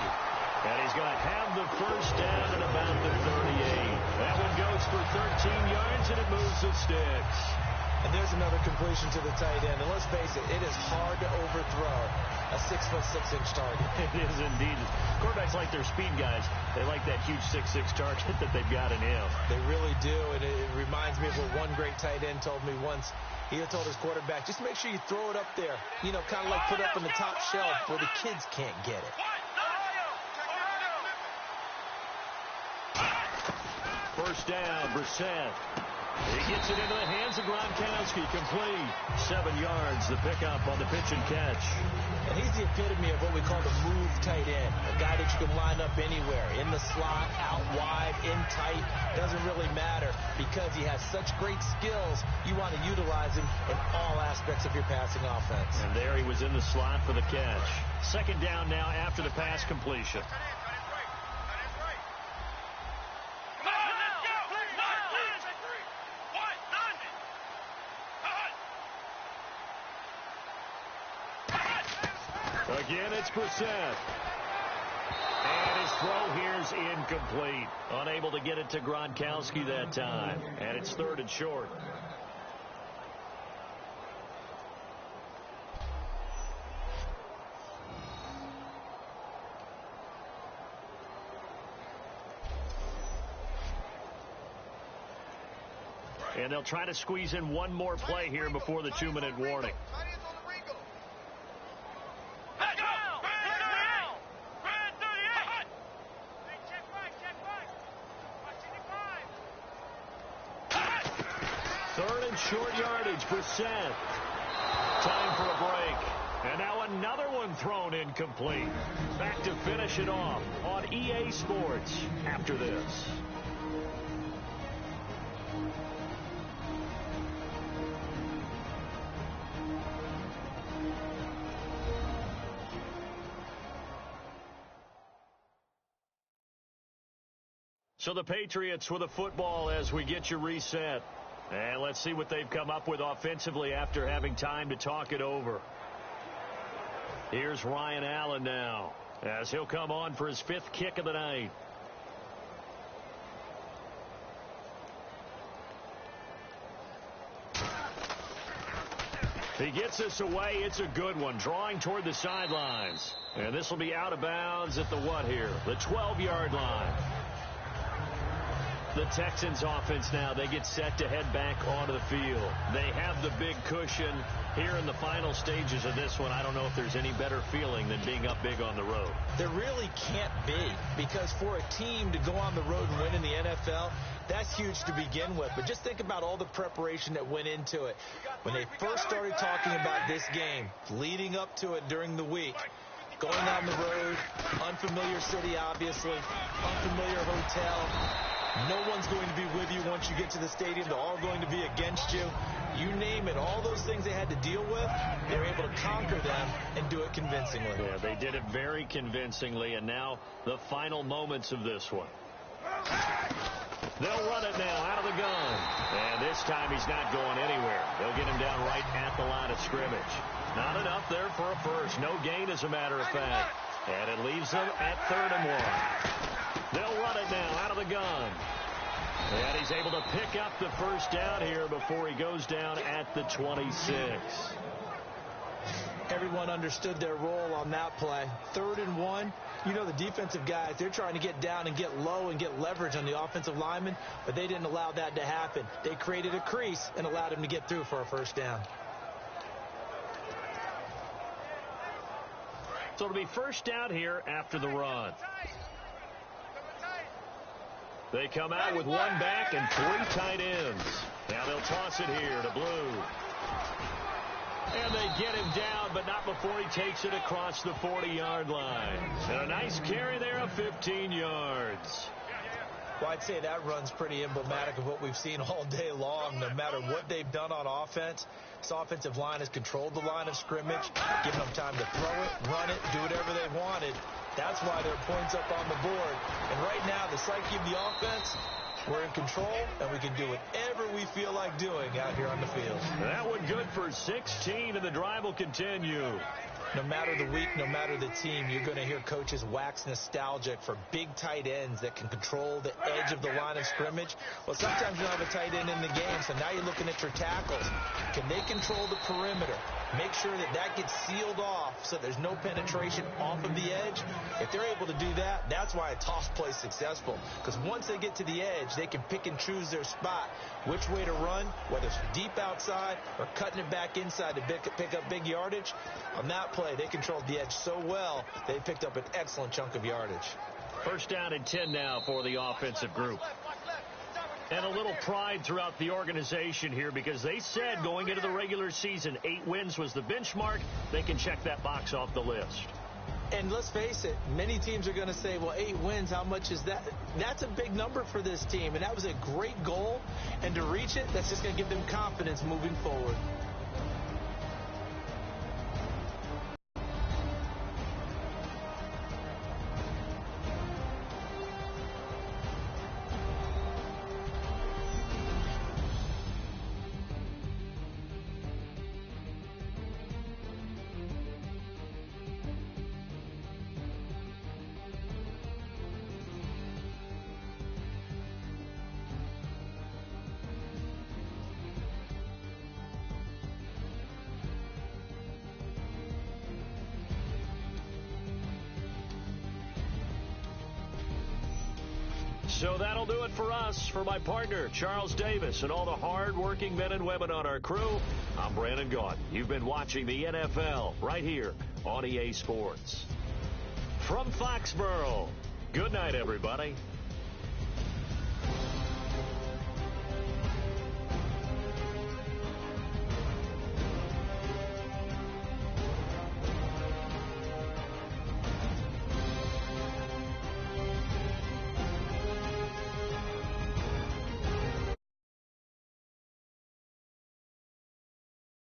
Speaker 2: And he's going to have the first down at about the 38. That one goes for 13 yards, and it moves the sticks.
Speaker 3: And there's another completion to the tight end. And let's face it is hard to overthrow a 6'6" target.
Speaker 2: It is indeed. Quarterbacks like their speed guys. They like that huge 6'6" target that they've got in him.
Speaker 3: They really do, and it reminds me of what one great tight end told me once. He told his quarterback, just make sure you throw it up there, you know, kind of like put it up on the top shelf where the kids can't get it.
Speaker 2: First down, Brissett. He gets it into the hands of Gronkowski. Complete. 7 yards, the pickup on the pitch and catch.
Speaker 3: And he's the epitome of what we call the move tight end. A guy that you can line up anywhere. In the slot, out wide, in tight. Doesn't really matter because he has such great skills. You want to utilize him in all aspects of your passing offense.
Speaker 2: And there he was in the slot for the catch. Second down now after the pass completion. Again, it's Brissett. And his throw here's incomplete. Unable to get it to Gronkowski that time. And it's 3rd and short. And they'll try to squeeze in one more play here before the 2-minute warning. Short yardage, Brissett. Time for a break. And now another one thrown incomplete. Back to finish it off on EA Sports after this. So the Patriots with a football as we get you reset. And let's see what they've come up with offensively after having time to talk it over. Here's Ryan Allen now as he'll come on for his 5th kick of the night. He gets this away. It's a good one, drawing toward the sidelines. And this will be out of bounds at the what here? The 12-yard line. The Texans offense now, they get set to head back onto the field. They have the big cushion here in the final stages of this one. I don't know if there's any better feeling than being up big on the road.
Speaker 3: There really can't be, because for a team to go on the road and win in the NFL, that's huge to begin with. But just think about all the preparation that went into it. When they first started talking about this game, leading up to it during the week, going on the road, unfamiliar city, obviously, unfamiliar hotel. No one's going to be with you once you get to the stadium. They're all going to be against you. You name it, all those things they had to deal with, they were able to conquer them and do it convincingly.
Speaker 2: Yeah, they did it very convincingly, and now the final moments of this one. They'll run it now out of the gun. And this time he's not going anywhere. They'll get him down right at the line of scrimmage. Not enough there for a first. No gain, as a matter of fact. And it leaves them at 3rd and 1. They'll run it now out of the gun. And he's able to pick up the first down here before he goes down at the 26.
Speaker 3: Everyone understood their role on that play. 3rd and 1. You know, the defensive guys, they're trying to get down and get low and get leverage on the offensive lineman, but they didn't allow that to happen. They created a crease and allowed him to get through for a first down.
Speaker 2: So it'll be first down here after the run. They come out with one back and 3 tight ends. Now they'll toss it here to Blue. And they get him down, but not before he takes it across the 40-yard line. And a nice carry there of 15 yards.
Speaker 3: Well, I'd say that run's pretty emblematic of what we've seen all day long. No matter what they've done on offense, this offensive line has controlled the line of scrimmage, given them time to throw it, run it, do whatever they wanted. That's why there are points up on the board. And right now, the psyche of the offense, we're in control, and we can do whatever we feel like doing out here on the field.
Speaker 2: That one good for 16, and the drive will continue.
Speaker 3: No matter the week, no matter the team, you're going to hear coaches wax nostalgic for big tight ends that can control the edge of the line of scrimmage. Well, sometimes you don't have a tight end in the game, so now you're looking at your tackles. Can they control the perimeter? Make sure that that gets sealed off so there's no penetration off of the edge. If they're able to do that, that's why a toss play is successful. Because once they get to the edge, they can pick and choose their spot, which way to run, whether it's deep outside or cutting it back inside to pick up big yardage. On that play, they controlled the edge so well, they picked up an excellent chunk of yardage.
Speaker 2: First down and 10 now for the offensive group. And a little pride throughout the organization here, because they said going into the regular season, 8 wins was the benchmark. They can check that box off the list.
Speaker 3: And let's face it, many teams are going to say, well, 8 wins, how much is that? That's a big number for this team, and that was a great goal. And to reach it, that's just going to give them confidence moving forward.
Speaker 2: So that'll do it for us. For my partner, Charles Davis, and all the hard-working men and women on our crew, I'm Brandon Gaudin. You've been watching the NFL right here on EA Sports. From Foxborough, good night, everybody.